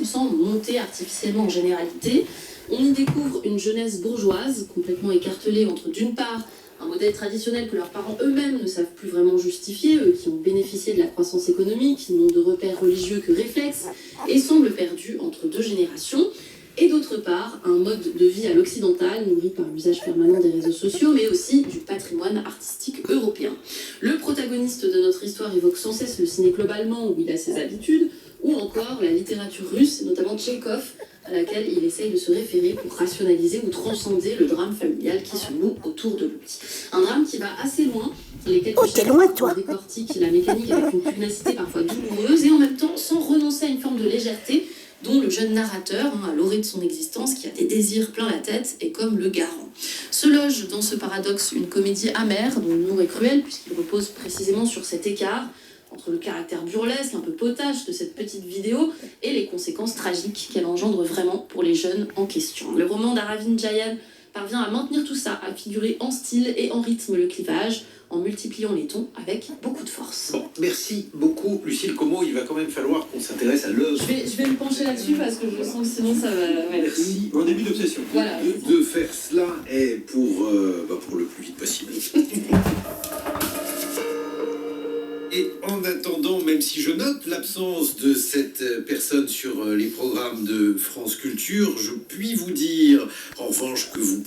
sans monter artificiellement en généralité. On y découvre une jeunesse bourgeoise, complètement écartelée entre d'une part un modèle traditionnel que leurs parents eux-mêmes ne savent plus vraiment justifier, eux qui ont bénéficié de la croissance économique, qui n'ont de repères religieux que réflexes, et semblent perdus entre deux générations. Et d'autre part, un mode de vie à l'occidental, nourri par l'usage permanent des réseaux sociaux, mais aussi du patrimoine artistique européen. Le protagoniste de notre histoire évoque sans cesse le ciné-club allemand où il a ses habitudes, ou encore la littérature russe, et notamment Tchekhov, à laquelle il essaye de se référer pour rationaliser ou transcender le drame familial qui se noue autour de lui. Un drame qui va assez loin. Les quelques chapitres décortiquent la mécanique avec une pugnacité parfois douloureuse et en même temps sans renoncer à une forme de légèreté dont le jeune narrateur, à l'orée de son existence, qui a des désirs plein la tête, est comme le garant. Se loge dans ce paradoxe une comédie amère, dont l'humour est cruel, puisqu'il repose précisément sur cet écart entre le caractère burlesque, un peu potache de cette petite vidéo, et les conséquences tragiques qu'elle engendre vraiment pour les jeunes en question. Le roman d'Aravind Jayan parvient à maintenir tout ça, à figurer en style et en rythme le clivage, en multipliant les tons avec beaucoup de force. Bon, merci beaucoup Lucille Como, il va quand même falloir qu'on s'intéresse à l'œuvre. Je vais me pencher là-dessus parce que je sens que sinon ça va... Ouais. Merci. Un début d'obsession. Voilà. De faire cela est pour le plus vite possible. Et en attendant, même si je note l'absence de cette personne sur les programmes de France Culture, je puis vous dire en revanche que vous